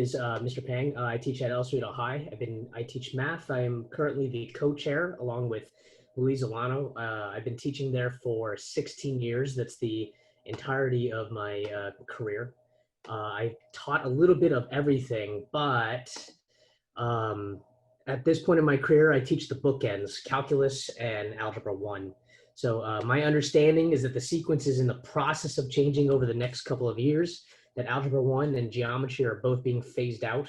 is Mr. Pang. I teach at El Cerrito High. I teach math. I'm currently the co-chair along with Luis Alano. I've been teaching there for 16 years. That's the entirety of my career. I taught a little bit of everything, but at this point in my career, I teach the bookends, calculus and algebra 1. So my understanding is that the sequence is in the process of changing over the next couple of years, that algebra 1 and geometry are both being phased out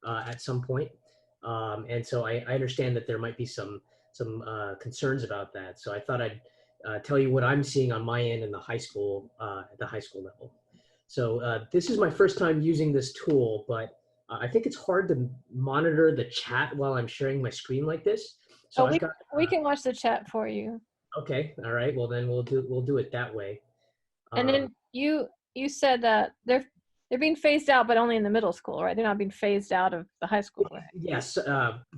at some point. And so I understand that there might be some concerns about that. So I thought I'd tell you what I'm seeing on my end in the high school, at the high school level. So this is my first time using this tool, but I think it's hard to monitor the chat while I'm sharing my screen like this. So we can watch the chat for you. Okay, all right. Well, then we'll do it that way. And then you said that they're being phased out, but only in the middle school, right? They're not being phased out of the high school, right? Yes,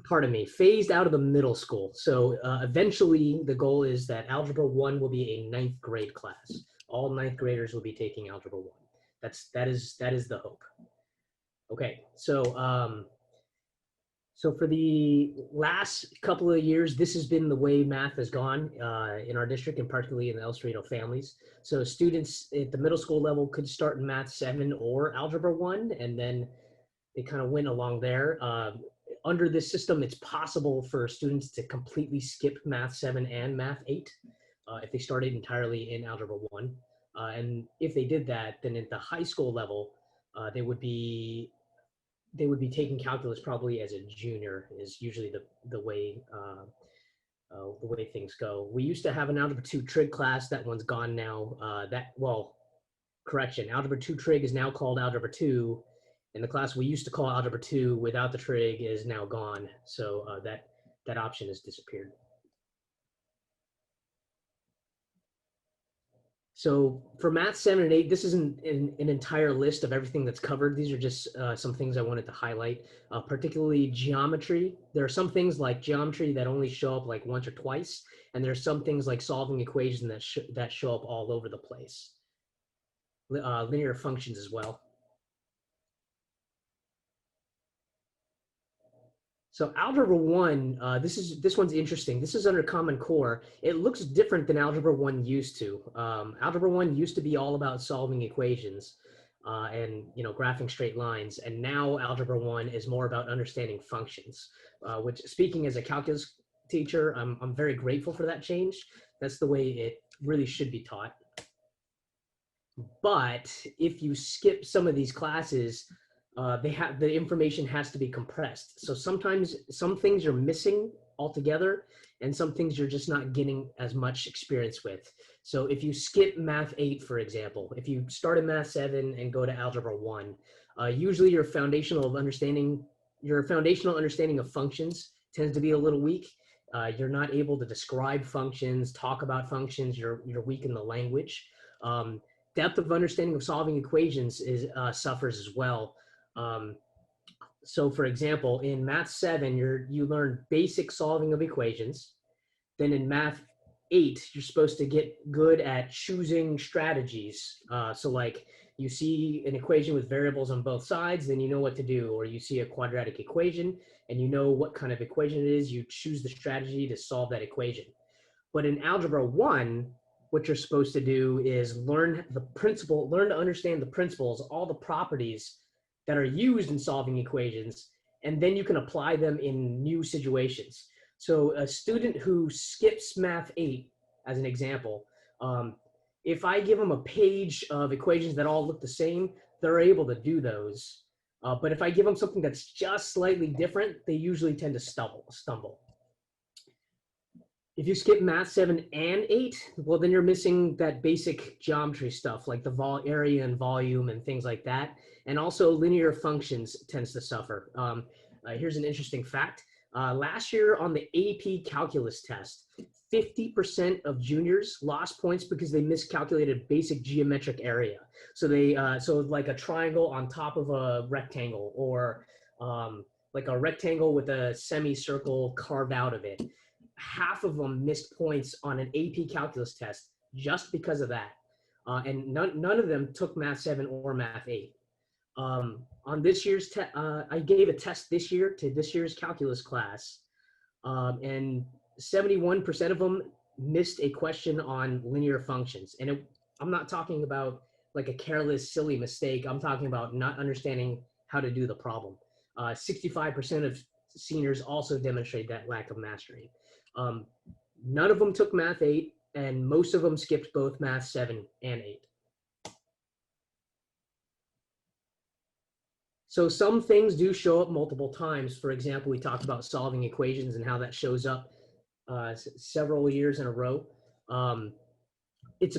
pardon me, phased out of the middle school. So eventually the goal is that Algebra 1 will be a 9th grade class. All 9th graders will be taking Algebra 1. That is the hope. Okay, so so for the last couple of years, this has been the way math has gone in our district, and particularly in the El Cerrito families. So students at the middle school level could start in Math 7 or Algebra 1, and then they kind of went along there. Under this system, it's possible for students to completely skip Math 7 and Math 8 if they started entirely in Algebra 1. And if they did that, then at the high school level, they would be taking calculus probably as a junior, is usually the way things go. We used to have an Algebra 2 trig class. That one's gone now. Correction, Algebra 2 trig is now called Algebra 2, and the class we used to call Algebra 2 without the trig is now gone. So that option has disappeared. So for Math 7 and 8, this isn't an entire list of everything that's covered. These are just some things I wanted to highlight, particularly geometry. There are some things like geometry that only show up like once or twice, and there are some things like solving equations that show up all over the place. Linear functions as well. So Algebra 1, this one's interesting. This is under Common Core. It looks different than Algebra 1 used to. Algebra 1 used to be all about solving equations and graphing straight lines. And now Algebra 1 is more about understanding functions, which, speaking as a calculus teacher, I'm very grateful for that change. That's the way it really should be taught. But if you skip some of these classes, the information has to be compressed. So sometimes some things you're missing altogether, and some things you're just not getting as much experience with. So if you skip Math 8, for example, if you start in Math 7 and go to Algebra 1, usually your foundational understanding of functions tends to be a little weak. You're not able to describe functions, talk about functions. You're weak in the language. Depth of understanding of solving equations suffers as well. So for example, in Math 7, you learn basic solving of equations. Then in Math 8, you're supposed to get good at choosing strategies. So like you see an equation with variables on both sides, then you know what to do. Or you see a quadratic equation and you know what kind of equation it is. You choose the strategy to solve that equation. But in Algebra 1, what you're supposed to do is learn to understand the principles, all the properties that are used in solving equations, and then you can apply them in new situations. So a student who skips Math 8, as an example, if I give them a page of equations that all look the same, they're able to do those. But if I give them something that's just slightly different, they usually tend to stumble. If you skip Math 7 and 8, well, then you're missing that basic geometry stuff like the area and volume and things like that. And also linear functions tends to suffer. Here's an interesting fact. Last year on the AP calculus test, 50% of juniors lost points because they miscalculated basic geometric area. So so like a triangle on top of a rectangle, or like a rectangle with a semicircle carved out of it. Half of them missed points on an AP calculus test just because of that. And none of them took Math 7 or Math 8. On this year's I gave a test this year to this year's calculus class, and 71% of them missed a question on linear functions. And I'm not talking about like a careless, silly mistake. I'm talking about not understanding how to do the problem. 65% of seniors also demonstrate that lack of mastery. Um, None of them took Math 8, and most of them skipped both Math 7 and 8. So some things do show up multiple times. For example, we talked about solving equations and how that shows up several years in a row. It's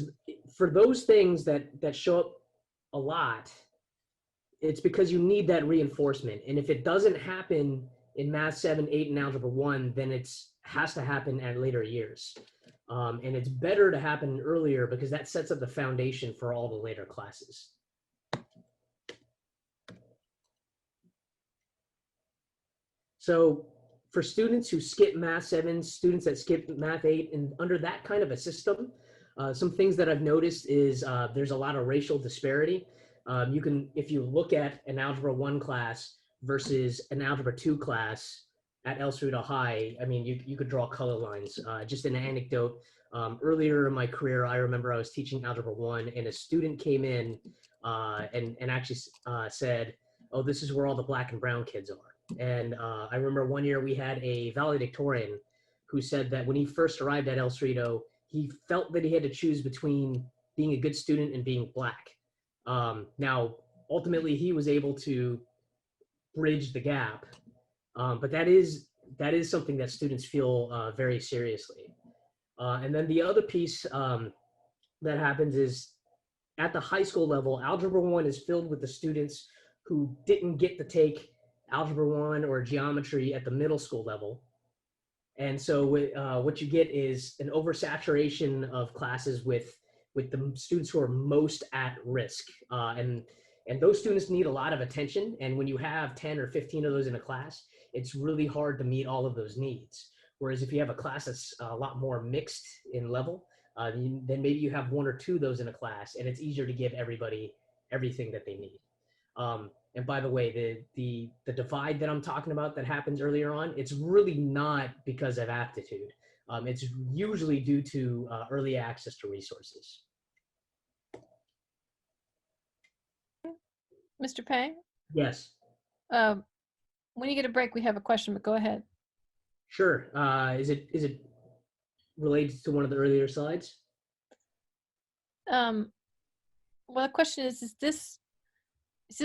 for those things that show up a lot, it's because you need that reinforcement. And if it doesn't happen in Math 7, 8, and Algebra 1, then it has to happen at later years. And it's better to happen earlier because that sets up the foundation for all the later classes. So for students who skip Math 7, students that skip Math 8, and under that kind of a system, some things that I've noticed is there's a lot of racial disparity. You can, if you look at an Algebra 1 class versus an Algebra 2 class at El Cerrito High, I mean, you could draw color lines. Just an anecdote, earlier in my career, I remember I was teaching Algebra 1, and a student came in and actually said, oh, this is where all the black and brown kids are. And I remember one year we had a valedictorian who said that when he first arrived at El Cerrito, he felt that he had to choose between being a good student and being black. Now, ultimately, he was able to bridge the gap, but that is something that students feel very seriously. And then the other piece that happens is at the high school level, Algebra 1 is filled with the students who didn't get to take Algebra 1 or geometry at the middle school level. And so what you get is an oversaturation of classes with the students who are most at risk. And those students need a lot of attention. And when you have 10 or 15 of those in a class, it's really hard to meet all of those needs. Whereas if you have a class that's a lot more mixed in level, then maybe you have 1 or 2 of those in a class, and it's easier to give everybody everything that they need. And by the way, the divide that I'm talking about that happens earlier on, it's really not because of aptitude. It's usually due to early access to resources. Mr. Pang, Yes, when you get a break, we have a question, but go ahead. sure. Is it related to one of the earlier slides? Well, the question is this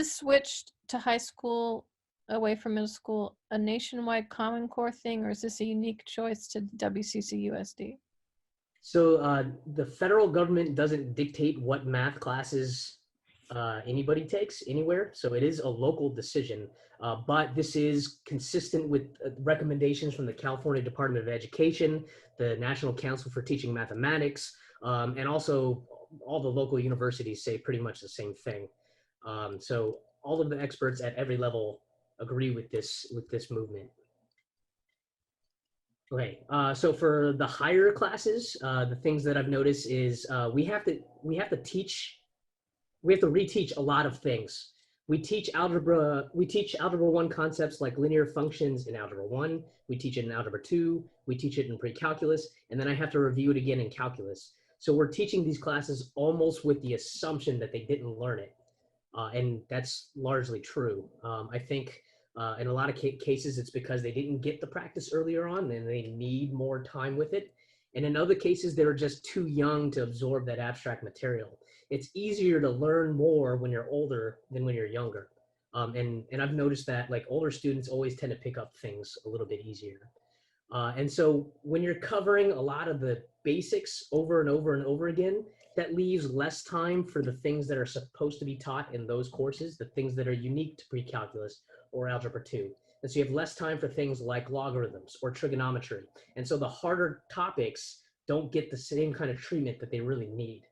switched to high school away from middle school a nationwide Common Core thing, or is this a unique choice to WCC USD? So the federal government doesn't dictate what math classes anybody takes anywhere. So it is a local decision, but this is consistent with recommendations from the California Department of Education, the National Council for Teaching Mathematics, and also all the local universities say pretty much the same thing. So all of the experts at every level agree with this movement. Okay, so for the higher classes, the things that I've noticed is we have to reteach a lot of things. We teach algebra 1 concepts like linear functions in Algebra 1. We teach it in Algebra 2. We teach it in pre-calculus, and then I have to review it again in calculus. So we're teaching these classes almost with the assumption that they didn't learn it. And that's largely true. I think in a lot of cases, it's because they didn't get the practice earlier on and they need more time with it. And in other cases, they're just too young to absorb that abstract material. It's easier to learn more when you're older than when you're younger. And I've noticed that like older students always tend to pick up things a little bit easier. And so when you're covering a lot of the basics over and over and over again, that leaves less time for the things that are supposed to be taught in those courses, the things that are unique to pre-calculus or Algebra 2. And so you have less time for things like logarithms or trigonometry. And so the harder topics don't get the same kind of treatment that they really need.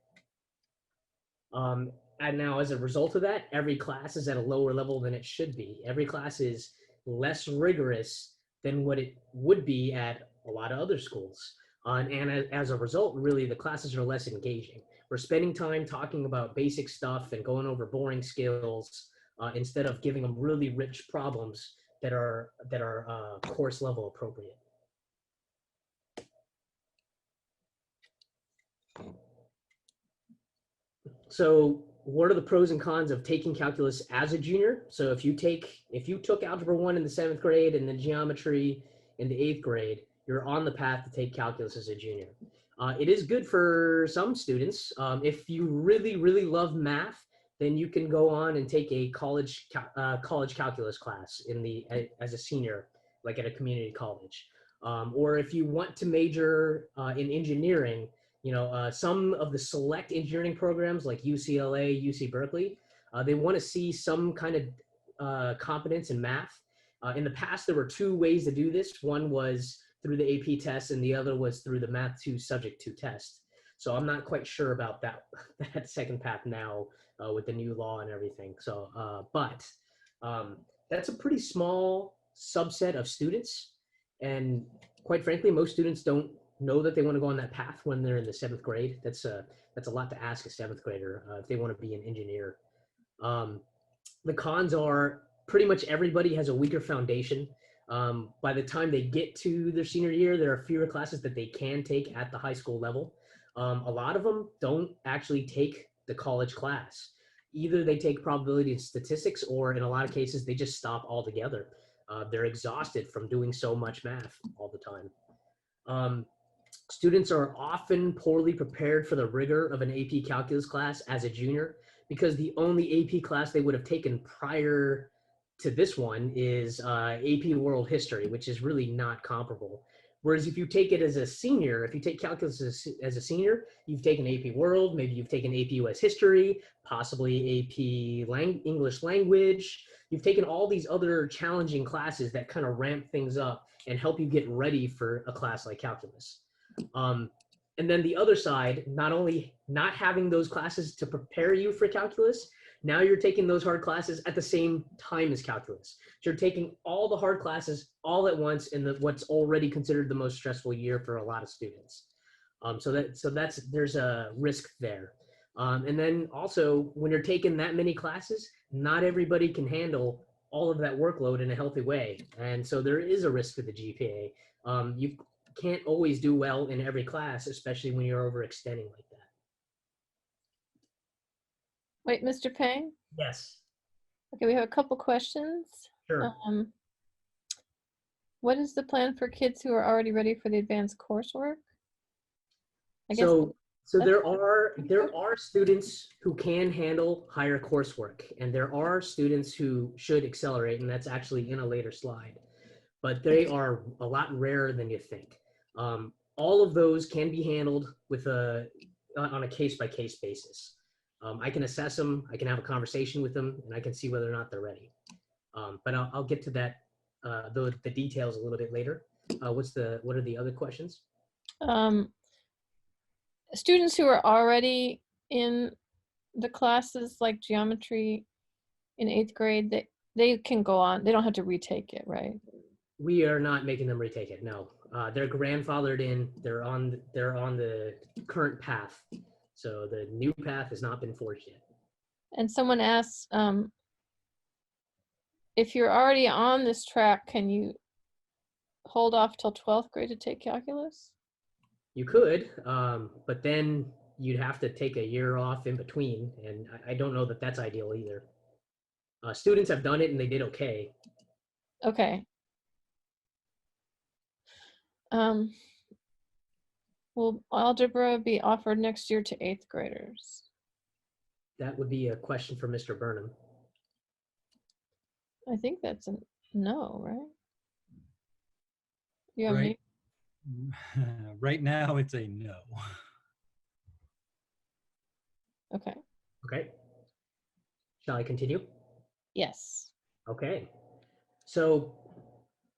And now as a result of that, every class is at a lower level than it should be. Every class is less rigorous than what it would be at a lot of other schools. And as a result, really, the classes are less engaging. We're spending time talking about basic stuff and going over boring skills, instead of giving them really rich problems that are course level appropriate. So what are the pros and cons of taking calculus as a junior? So if you took algebra 1 in the 7th grade and then geometry in the 8th grade, you're on the path to take calculus as a junior. It is good for some students. If you really, really love math, then you can go on and take a college calculus class as a senior, like at a community college. Or if you want to major in engineering, some of the select engineering programs like UCLA, UC Berkeley, they want to see some kind of competence in math. In the past, there were two ways to do this. One was through the AP test, and the other was through the Math 2 Subject 2 test. So I'm not quite sure about that second path now with the new law and everything. So, but that's a pretty small subset of students, and quite frankly, most students don't know that they want to go on that path when they're in the 7th grade. That's a lot to ask a 7th grader if they want to be an engineer. The cons are pretty much everybody has a weaker foundation. By the time they get to their senior year, there are fewer classes that they can take at the high school level. A lot of them don't actually take the college class. Either they take probability and statistics, or in a lot of cases, they just stop altogether. They're exhausted from doing so much math all the time. Students are often poorly prepared for the rigor of an AP calculus class as a junior, because the only AP class they would have taken prior to this one is AP World History, which is really not comparable. Whereas if you take it as a senior, if you take calculus as a senior, you've taken AP World, maybe you've taken AP US History, possibly AP English Language. You've taken all these other challenging classes that kind of ramp things up and help you get ready for a class like calculus. And then the other side, not only not having those classes to prepare you for calculus, now you're taking those hard classes at the same time as calculus. So you're taking all the hard classes all at once in what's already considered the most stressful year for a lot of students. So there's a risk there. And then also, when you're taking that many classes, not everybody can handle all of that workload in a healthy way. And so there is a risk with the GPA. You can't always do well in every class, especially when you're overextending like that. Wait, Mr. Pang? Yes. Okay, we have a couple questions. Sure. What is the plan for kids who are already ready for the advanced coursework? I guess So there are students who can handle higher coursework, and there are students who should accelerate, and that's actually in a later slide. But they are a lot rarer than you think. All of those can be handled on a case-by-case basis. I can assess them, I can have a conversation with them, and I can see whether or not they're ready. But I'll get to that, the details a little bit later. What are the other questions? Students who are already in the classes like geometry in 8th grade, they can go on. They don't have to retake it, right? We are not making them retake it. No, they're grandfathered in. They're on the current path. So the new path has not been forged yet. And someone asks, if you're already on this track, can you hold off till 12th grade to take calculus? You could, but then you'd have to take a year off in between, and I don't know that that's ideal either. Students have done it and they did okay. Okay. Will algebra be offered next year to 8th graders? That would be a question for Mr. Burnham. I think that's a no, right? You have Right. Right now, it's a no. Okay. Okay. Shall I continue? Yes. Okay. So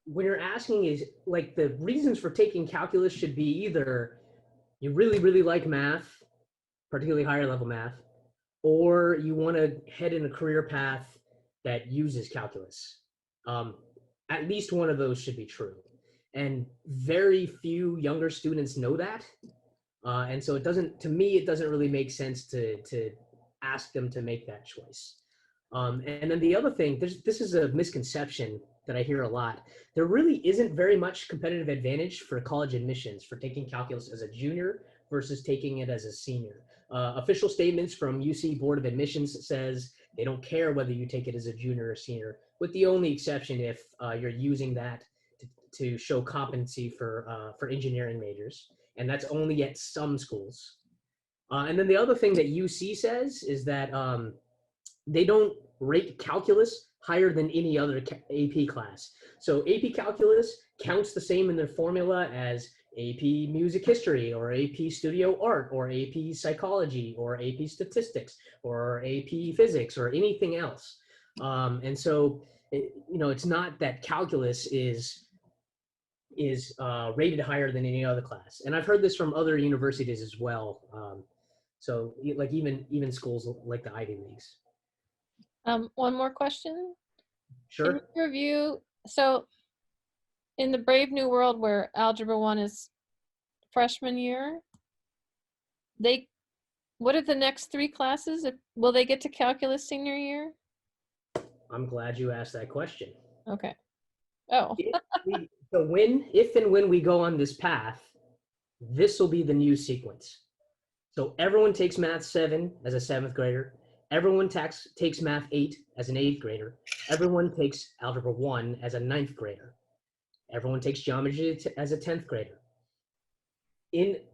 when you're asking is like the reasons for taking calculus should be either you really, really like math, particularly higher level math, or you want to head in a career path that uses calculus. At least one of those should be true. And very few younger students know that. And so to me, it doesn't really make sense to ask them to make that choice. And then the other thing, this is a misconception that I hear a lot. There really isn't very much competitive advantage for college admissions for taking calculus as a junior versus taking it as a senior. Official statements from UC Board of Admissions says they don't care whether you take it as a junior or senior, with the only exception if you're using that to show competency for engineering majors, and that's only at some schools. And then the other thing that UC says is that they don't rate calculus higher than any other AP class. So AP calculus counts the same in their formula as AP music history or AP studio art or AP psychology or AP statistics or AP physics or anything else. And so, it's not that calculus is rated higher than any other class. And I've heard this from other universities as well. So like even schools like the Ivy Leagues. One more question. Sure. Can you review, so in the Brave New World where Algebra 1 is freshman year, what are the next 3 classes? Will they get to calculus senior year? I'm glad you asked that question. Okay. Oh. If and when we go on this path, this will be the new sequence. So everyone takes Math 7 as a 7th grader. Everyone takes Math 8 as an 8th grader. Everyone takes Algebra 1 as a 9th grader. Everyone takes Geometry as a 10th grader.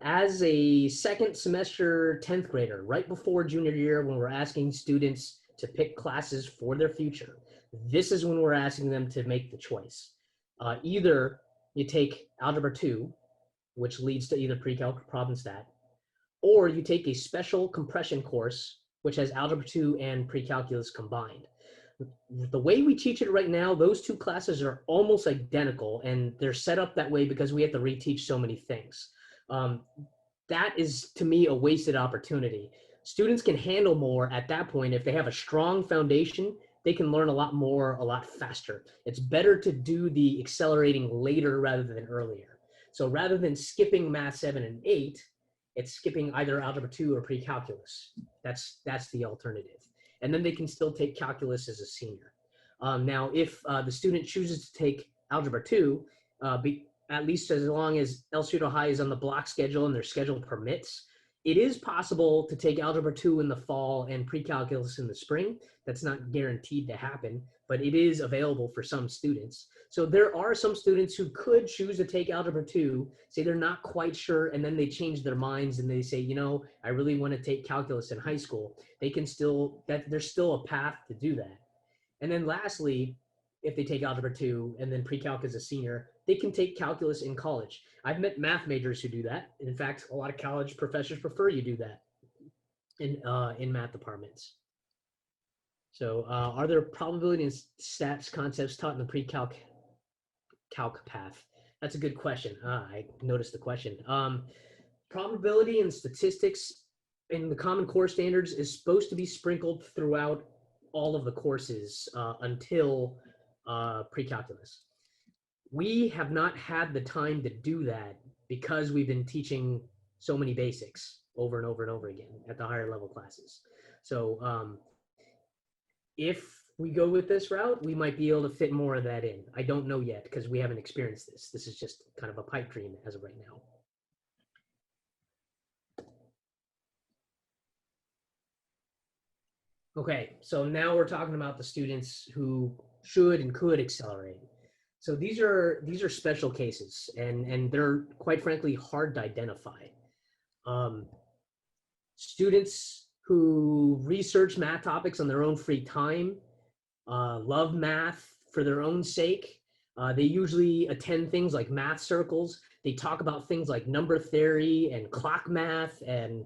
As a second semester 10th grader, right before junior year, when we're asking students to pick classes for their future, this is when we're asking them to make the choice. Either you take Algebra 2, which leads to either pre-calc or problem stat, or you take a special compression course, which has Algebra 2 and pre-calculus combined. The way we teach it right now, those 2 classes are almost identical, and they're set up that way because we have to reteach so many things. That is, to me, a wasted opportunity. Students can handle more at that point. If they have a strong foundation, they can learn a lot more, a lot faster. It's better to do the accelerating later rather than earlier. So rather than skipping Math 7 and 8, it's skipping either Algebra 2 or pre-calculus. That's the alternative. And then they can still take calculus as a senior. Now, if the student chooses to take Algebra 2, at least as long as El Cerrito High is on the block schedule and their schedule permits, it is possible to take Algebra 2 in the fall and pre-calculus in the spring. That's not guaranteed to happen, but it is available for some students. So there are some students who could choose to take Algebra 2, say they're not quite sure, and then they change their minds and they say, I really want to take calculus in high school. They can there's still a path to do that. And then lastly, if they take Algebra 2 and then pre-calc as a senior, they can take calculus in college. I've met math majors who do that. In fact, a lot of college professors prefer you do that in math departments. So are there probability and stats concepts taught in the pre-calc path? That's a good question. I noticed the question. Probability and statistics in the Common Core standards is supposed to be sprinkled throughout all of the courses until pre-calculus. We have not had the time to do that because we've been teaching so many basics over and over and over again at the higher level classes. So if we go with this route, we might be able to fit more of that in. I don't know yet because we haven't experienced this. This is just kind of a pipe dream as of right now. Okay, so now we're talking about the students who should and could accelerate. So these are special cases, and they're quite frankly hard to identify. Students who research math topics on their own free time, love math for their own sake. They usually attend things like math circles. They talk about things like number theory and clock math and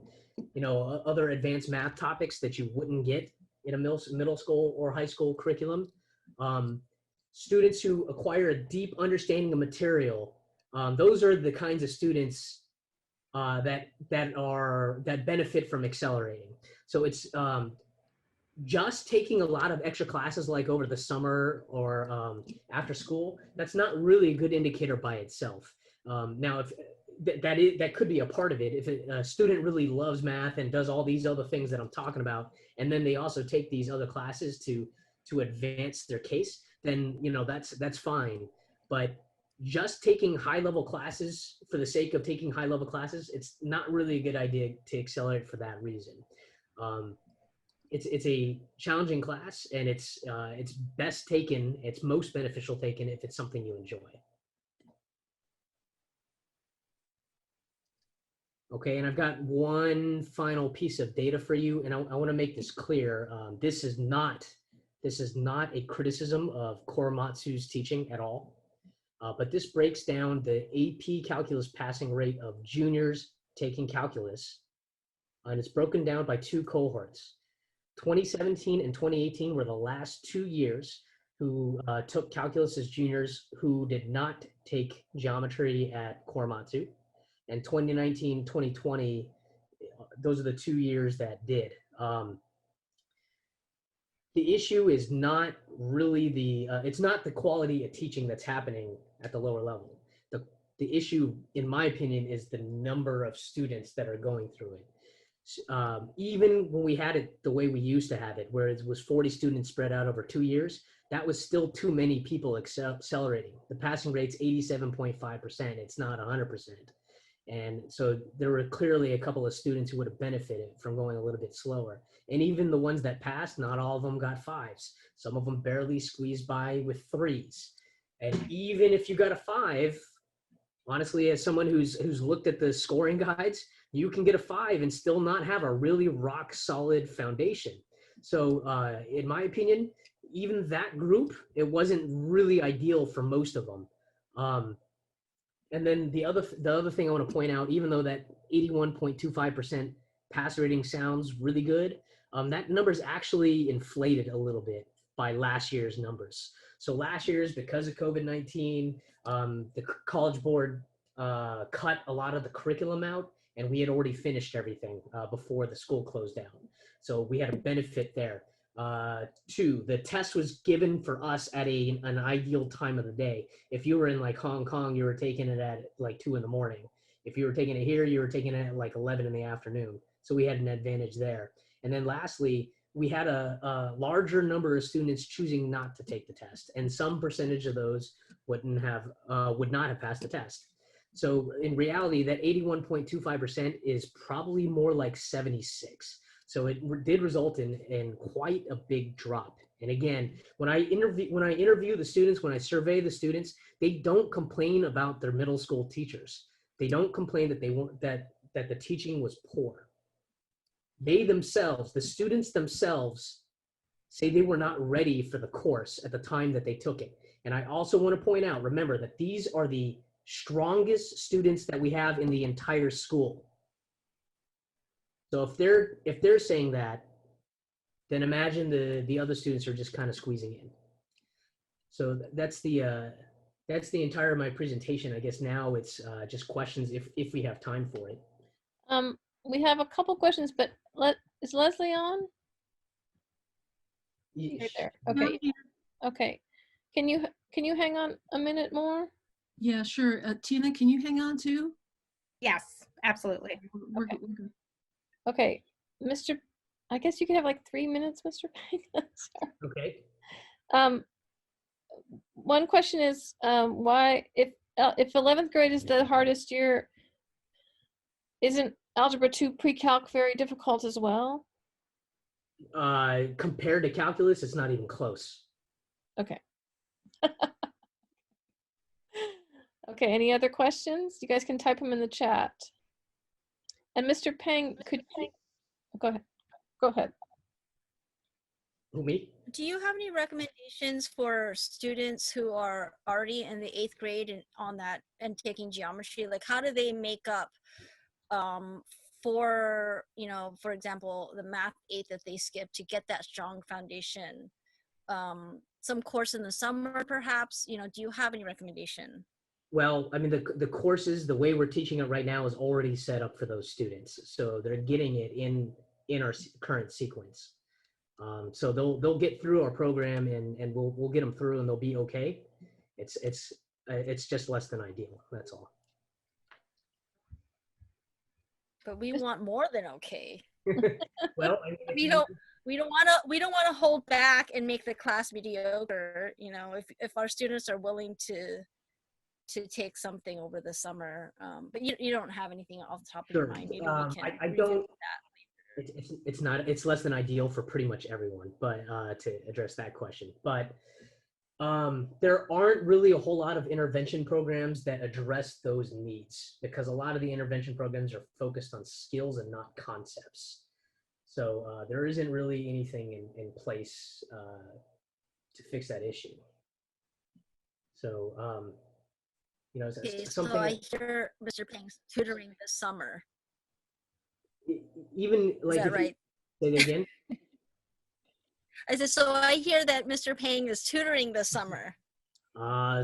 other advanced math topics that you wouldn't get in a middle school or high school curriculum. Students who acquire a deep understanding of material. Those are the kinds of students that benefit from accelerating. So it's just taking a lot of extra classes like over the summer or after school. That's not really a good indicator by itself. Now, if that could be a part of it. If a student really loves math and does all these other things that I'm talking about, and then they also take these other classes to advance their case, then that's fine. But just taking high level classes for the sake of taking high level classes, it's not really a good idea to accelerate for that reason. It's a challenging class, and it's most beneficial taken if it's something you enjoy. Okay, and I've got one final piece of data for you, and I want to make this clear. This is not a criticism of Korematsu's teaching at all, but this breaks down the AP Calculus passing rate of juniors taking calculus, and it's broken down by two cohorts. 2017 and 2018 were the last 2 years who took calculus as juniors who did not take geometry at Korematsu. And 2019, 2020, those are the 2 years that did. The issue is not really it's not the quality of teaching that's happening at the lower level. The issue, in my opinion, is the number of students that are going through it. Even when we had it the way we used to have it, where it was 40 students spread out over 2 years, that was still too many people accelerating. The passing rate's 87.5%. It's not 100%. And so there were clearly a couple of students who would have benefited from going a little bit slower. And even the ones that passed, not all of them got 5s. Some of them barely squeezed by with 3s. And even if you got a 5, honestly, as someone who's looked at the scoring guides, you can get a 5 and still not have a really rock solid foundation. So in my opinion, even that group, it wasn't really ideal for most of them. And then the other thing I want to point out, even though that 81.25% pass rating sounds really good, that number is actually inflated a little bit by last year's numbers. So last year's, because of COVID-19, the College Board cut a lot of the curriculum out, and we had already finished everything before the school closed down. So we had a benefit there. 2, the test was given for us at an ideal time of the day. If you were in like Hong Kong, you were taking it at like 2 in the morning. If you were taking it here, you were taking it at like 11 in the afternoon. So we had an advantage there. And then lastly, we had a larger number of students choosing not to take the test, and some percentage of those would not have passed the test. So in reality, that 81.25% is probably more like 76. So it did result in quite a big drop. And again, when I interview the students, when I survey the students, they don't complain about their middle school teachers. They don't complain that that the teaching was poor. They themselves, the students themselves, say they were not ready for the course at the time that they took it. And I also want to point out, remember that these are the strongest students that we have in the entire school. So if they're saying that, then imagine the other students are just kind of squeezing in. So that's the entire of my presentation. I guess now it's just questions if we have time for it. We have a couple questions, but is Leslie on? You're there. Okay. Okay. Can you hang on a minute more? Yeah, sure. Tina, can you hang on too? Yes, absolutely. We're good. Okay, I guess you could have like 3 minutes, Mr. Pang. Okay. One question is why, if 11th grade is the hardest year, isn't Algebra 2 pre-calc very difficult as well? Compared to calculus, it's not even close. Okay. Okay, any other questions? You guys can type them in the chat. And Mr. Pang, go ahead. Go ahead. Who, me? Do you have any recommendations for students who are already in the 8th grade and taking geometry? Like, how do they make up for example, the math 8 that they skipped to get that strong foundation? Some course in the summer, perhaps. Do you have any recommendation? Well, I mean, the courses, the way we're teaching it right now is already set up for those students. So they're getting it in our current sequence. So they'll get through our program and we'll get them through and they'll be okay. It's just less than ideal. That's all. But we want more than okay. Well, we don't want to hold back and make the class mediocre. You know, if our students are willing to take something over the summer, but you don't have anything off the top of your Sure. mind. Maybe we can I revisit don't. that. It's not. It's less than ideal for pretty much everyone. But to address that question, but there aren't really a whole lot of intervention programs that address those needs because a lot of the intervention programs are focused on skills and not concepts. So there isn't really anything in place to fix that issue. So, you know, Okay, something so I hear Mr. Peng's tutoring this summer. even like Is that if right? you, say that again. I said, so I hear that Mr. Peng is tutoring this summer.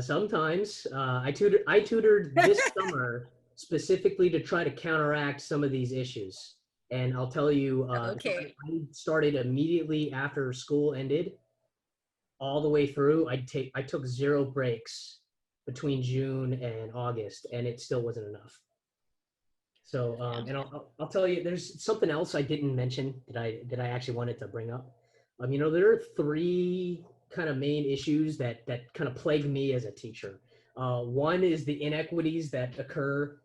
Sometimes I tutored this summer specifically to try to counteract some of these issues. And I'll tell you, Okay. I started immediately after school ended, all the way through. I took 0 breaks between June and August, and it still wasn't enough. So, and I'll tell you, there's something else I didn't mention that I actually wanted to bring up. You know, there are 3 kind of main issues that kind of plague me as a teacher. One is the inequities that occur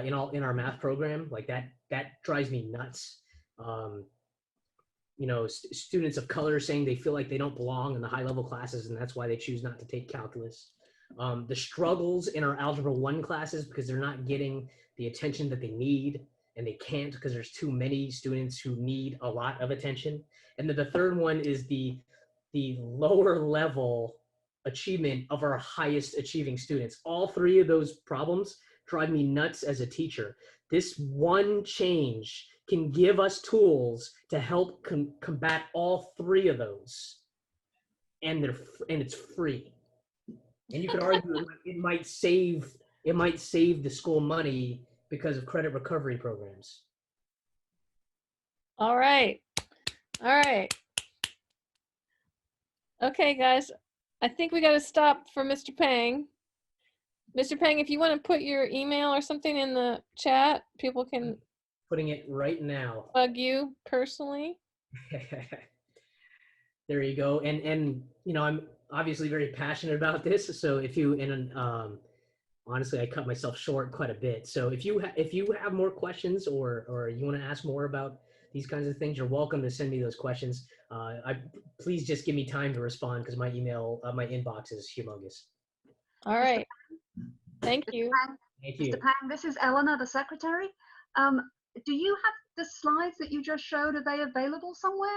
in our math program. Like that drives me nuts. You know, students of color saying they feel like they don't belong in the high level classes, and that's why they choose not to take calculus. The struggles in our Algebra 1 classes because they're not getting the attention that they need, and they can't because there's too many students who need a lot of attention. And then the third one is the lower level achievement of our highest achieving students. All 3 of those problems drive me nuts as a teacher. This one change can give us tools to help combat all 3 of those, and it's free. And you could argue it might save the school money because of credit recovery programs. All right. All right. Okay, guys. I think we got to stop for Mr. Peng. Mr. Peng, if you want to put your email or something in the chat, people can Putting it right now. bug you personally. There you go. And you know, I'm obviously very passionate about this. So if you honestly, I cut myself short quite a bit. So if you have more questions or you want to ask more about these kinds of things, you're welcome to send me those questions. Please just give me time to respond because my inbox is humongous. All right. Thank you. Thank you. Mr. Pang, this is Eleanor, the secretary. Do you have the slides that you just showed? Are they available somewhere?